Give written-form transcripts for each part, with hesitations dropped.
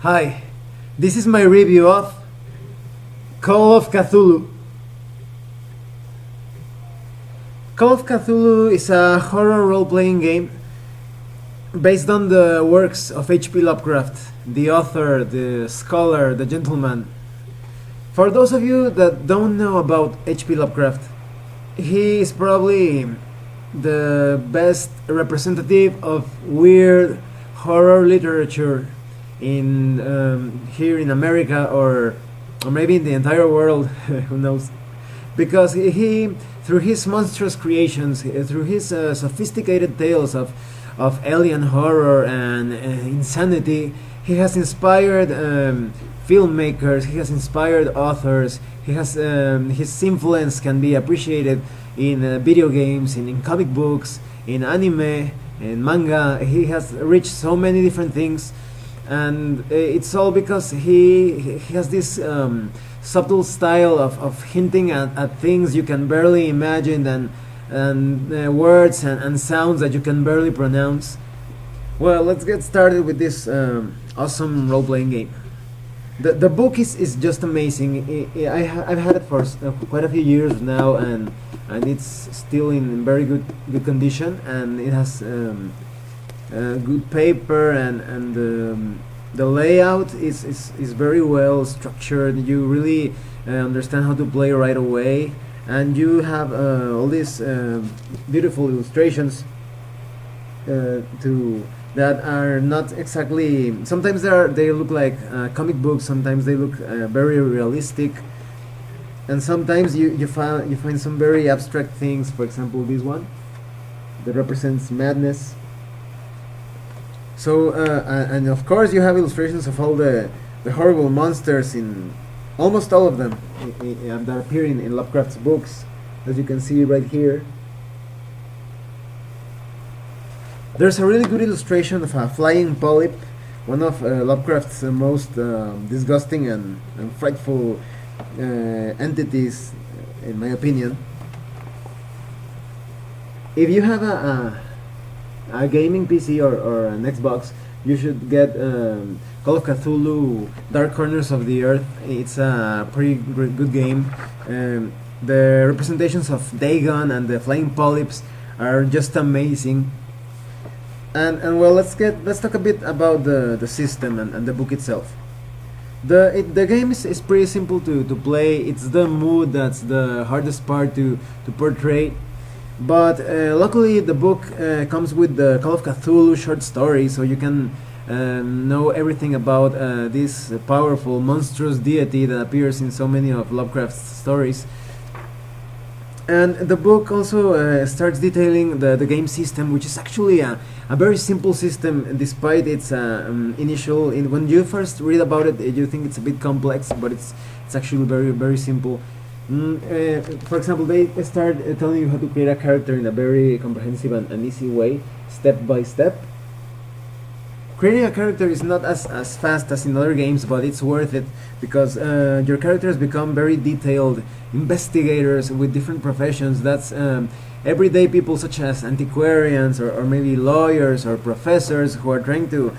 Hi, this is my review of Call of Cthulhu. Call of Cthulhu is a horror role-playing game based on the works of H.P. Lovecraft, the author, the scholar, the gentleman. For those of you that don't know about H.P. Lovecraft, he is probably the best representative of weird horror literature in here in America or maybe in the entire world. Who knows? Because he through his monstrous creations, through his sophisticated tales of alien horror and insanity, he has inspired filmmakers. He has inspired authors. He has his influence can be appreciated in video games, in comic books, in anime, in manga. He has reached so many different things, and it's all because he has this subtle style of hinting at things you can barely imagine and words and sounds that you can barely pronounce. Well, let's get started with this awesome role-playing game. The book is just amazing. I've had it for quite a few years now, and it's still in very good condition, and it has good paper, and the layout is very well structured. You really understand how to play right away, and you have all these beautiful illustrations to that are not exactly. Sometimes they look like comic books. Sometimes they look very realistic, and sometimes you find some very abstract things. For example, this one that represents madness. So and of course you have illustrations of all the horrible monsters in almost all of them that appear in Lovecraft's books, as you can see right here. There's a really good illustration of a flying polyp, one of Lovecraft's most disgusting and frightful entities, in my opinion. If you have a gaming PC or an Xbox, you should get Call of Cthulhu Dark Corners of the Earth. It's a pretty good game. The representations of Dagon and the flying polyps are just amazing. And well, let's talk a bit about the system and the book itself. The game is pretty simple to play. It's the mood that's the hardest part to portray. But luckily the book comes with the Call of Cthulhu short story, so you can know everything about this powerful, monstrous deity that appears in so many of Lovecraft's stories. And the book also starts detailing the game system, which is actually a very simple system, despite its initial. When you first read about it, you think it's a bit complex, but it's actually very simple. For example, they start telling you how to create a character in a very comprehensive and easy way, step by step. Creating a character is not as fast as in other games, but it's worth it because your characters become very detailed investigators with different professions. That's everyday people such as antiquarians or maybe lawyers or professors who are trying to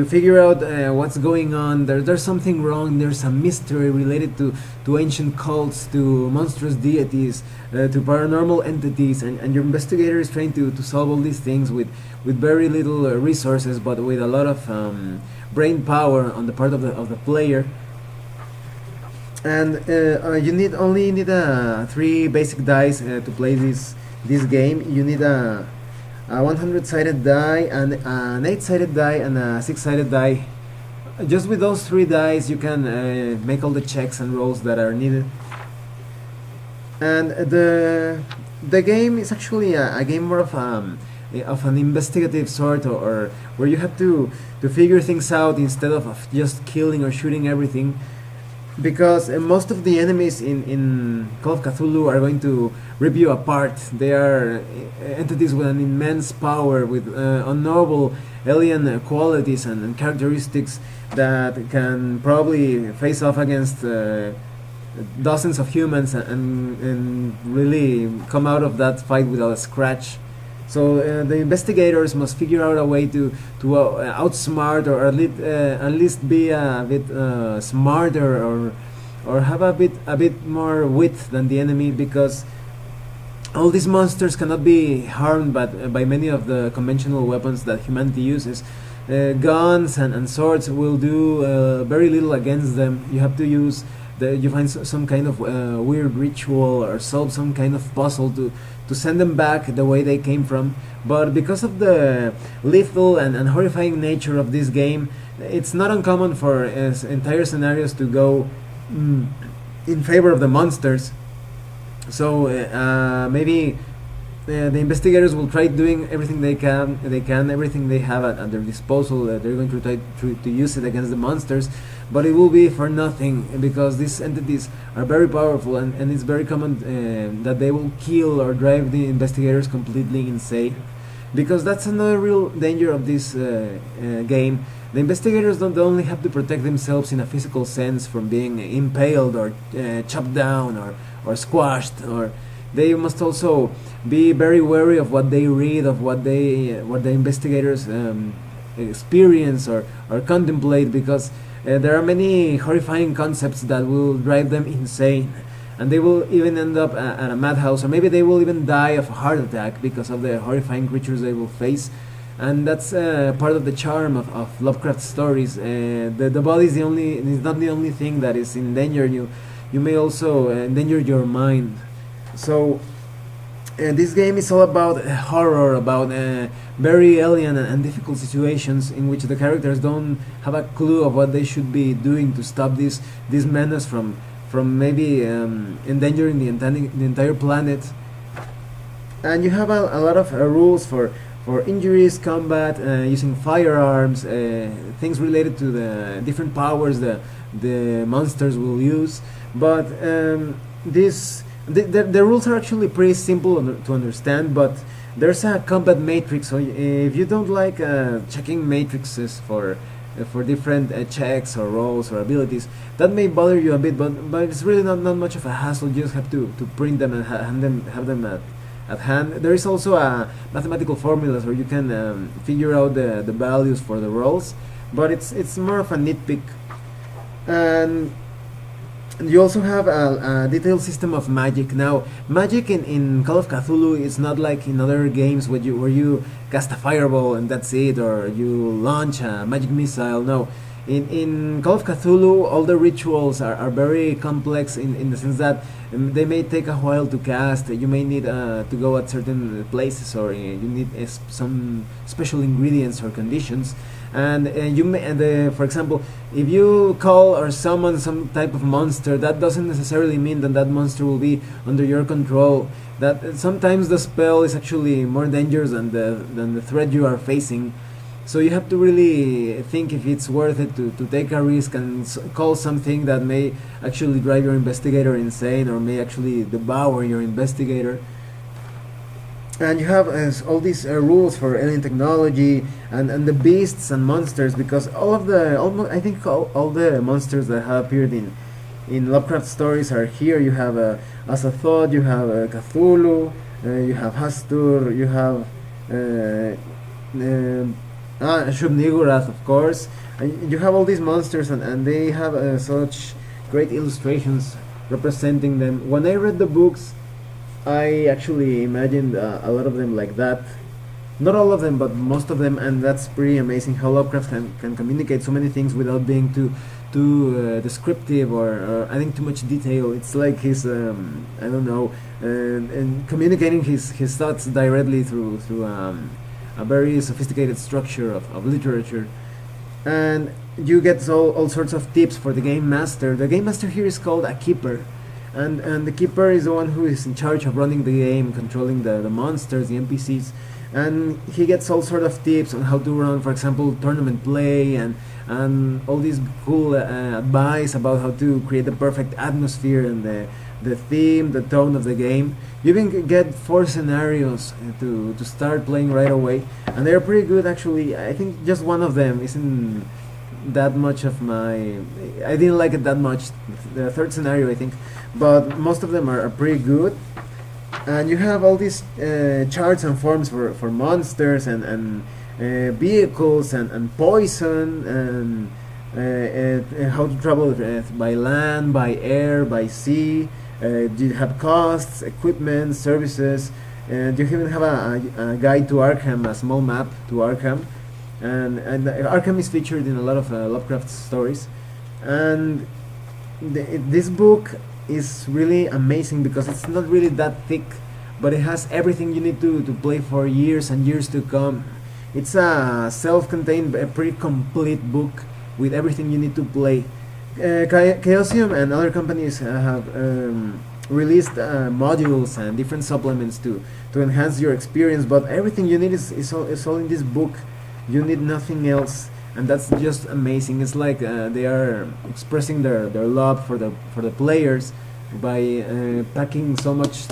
figure out what's going on. There's something wrong. There's a mystery related to ancient cults, to monstrous deities, to paranormal entities, and your investigator is trying to solve all these things with very little resources, but with a lot of brain power on the part of the player. And you only need 3 basic dice to play this game. You need a 100-sided die, and an 8-sided die, and a 6-sided die. Just with those 3 dice, you can make all the checks and rolls that are needed. And the game is actually a game more of an investigative sort, or where you have to figure things out instead of just killing or shooting everything. Because most of the enemies in Call of Cthulhu are going to rip you apart. They are entities with an immense power, with unknowable alien qualities and characteristics that can probably face off against dozens of humans and really come out of that fight without a scratch. So the investigators must figure out a way to outsmart, or at least be a bit smarter, or have a bit more wit than the enemy, because all these monsters cannot be harmed by many of the conventional weapons that humanity uses. Guns and swords will do very little against them. You have to use you find some kind of weird ritual, or solve some kind of puzzle to send them back the way they came from. But because of the lethal and horrifying nature of this game, it's not uncommon for entire scenarios to go in favor of the monsters. So maybe the investigators will try doing everything they can, everything they have at their disposal. They're going to try to use it against the monsters, but it will be for nothing, because these entities are very powerful, and it's very common that they will kill or drive the investigators completely insane. Because that's another real danger of this game. The investigators don't only have to protect themselves in a physical sense from being impaled, or chopped down, or squashed, or they must also be very wary of what they read, of what the investigators experience or contemplate, because there are many horrifying concepts that will drive them insane, and they will even end up at a madhouse, or maybe they will even die of a heart attack because of the horrifying creatures they will face. And that's part of the charm of Lovecraft stories. The body is not the only thing that is in danger. You may also endanger your mind. So this game is all about horror, about very alien and difficult situations in which the characters don't have a clue of what they should be doing to stop this menace from maybe endangering the entire planet. And you have a lot of rules for injuries, combat, using firearms, things related to the different powers the monsters will use. But the rules are actually pretty simple to understand, but there's a combat matrix. So if you don't like checking matrices for different checks or rolls or abilities, that may bother you a bit, but it's really not much of a hassle. You just have to print them and have them at hand. There is also a mathematical formulas where you can figure out the values for the rolls, but it's more of a nitpick. And you also have a detailed system of magic. Now, magic in Call of Cthulhu is not like in other games where you cast a fireball and that's it, or you launch a magic missile. No, in Call of Cthulhu, all the rituals are very complex in the sense that they may take a while to cast. You may need to go at certain places, or you need some special ingredients or conditions. And you may, for example, if you call or summon some type of monster, that doesn't necessarily mean that monster will be under your control. That sometimes the spell is actually more dangerous than the threat you are facing. So you have to really think if it's worth it to take a risk and call something that may actually drive your investigator insane, or may actually devour your investigator. And you have all these rules for alien technology and the beasts and monsters, because all the monsters that have appeared in Lovecraft stories are here. You have Azathoth, you have Cthulhu, you have Hastur, you have Shub-Niggurath, of course. And you have all these monsters, and they have such great illustrations representing them. When I read the books, I actually imagined a lot of them like that. Not all of them, but most of them, and that's pretty amazing how Lovecraft can communicate so many things without being too descriptive or adding too much detail. It's like he's I don't know, and communicating his thoughts directly through a very sophisticated structure of literature. And you get all sorts of tips for the game master. The game master here is called a keeper. And the keeper is the one who is in charge of running the game, controlling the monsters, the NPCs, and he gets all sort of tips on how to run, for example, tournament play, and all these cool advice about how to create the perfect atmosphere and the theme, the tone of the game. You even get 4 scenarios to start playing right away, and they're pretty good actually. I think just one of them isn't that much of I didn't like it that much, the 3rd scenario I think, but most of them are pretty good. and you have all these charts and forms for monsters and vehicles and poison and how to travel by land, by air, by sea. You have costs, equipment, services, and you even have a guide to Arkham, a small map to Arkham, and Arkham is featured in a lot of Lovecraft stories, and this book is really amazing because it's not really that thick, but it has everything you need to play for years and years to come. It's a self-contained, a pretty complete book with everything you need to play. Chaosium and other companies have released modules and different supplements to enhance your experience, but everything you need is all in this book. You need nothing else, and that's just amazing. It's like they are expressing their love for the players by packing so much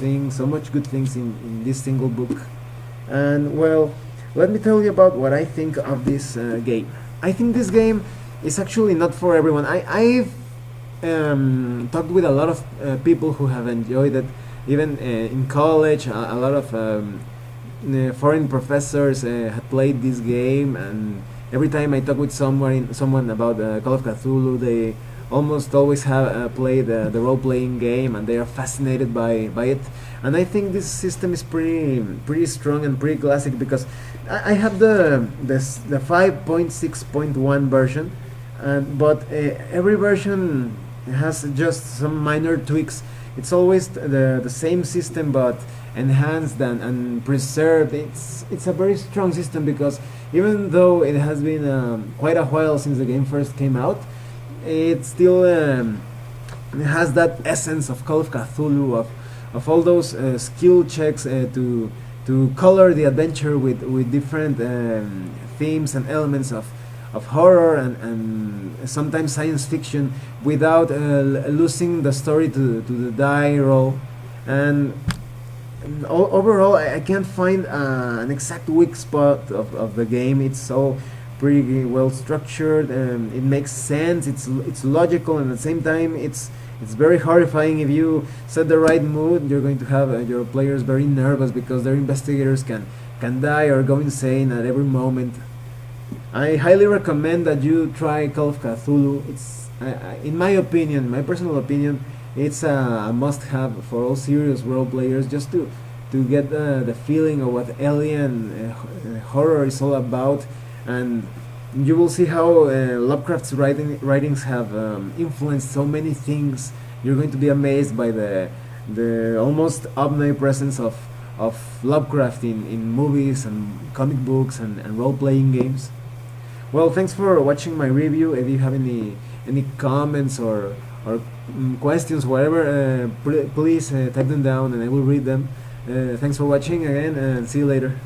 good things in this single book. And well, let me tell you about what I think of this game. I think this game is actually not for everyone. I've talked with a lot of people who have enjoyed it, even in college. A lot of foreign professors had played this game, and every time I talk with someone about Call of Cthulhu, they almost always have played the role-playing game, and they are fascinated by it. And I think this system is pretty strong and pretty classic because I have the 5.6.1 version, but every version has just some minor tweaks. It's always the same system, but enhanced and preserved. It's a very strong system because even though it has been quite a while since the game first came out, it still has that essence of Call of Cthulhu, of all those skill checks to color the adventure with different themes and elements of horror and sometimes science fiction without losing the story to the die roll. And overall, I can't find an exact weak spot of the game. It's all pretty well structured. It makes sense. It's logical, and at the same time, it's very horrifying. If you set the right mood, you're going to have your players very nervous because their investigators can die or go insane at every moment. I highly recommend that you try Call of Cthulhu. It's, in my opinion, my personal opinion, it's a must-have for all serious role players, just to get the feeling of what alien horror is all about, and you will see how Lovecraft's writings have influenced so many things. You're going to be amazed by the almost omnipresence of Lovecraft in movies and comic books and role-playing games. Well, thanks for watching my review. If you have any comments or questions, whatever, please type them down and I will read them. Thanks for watching again, and see you later.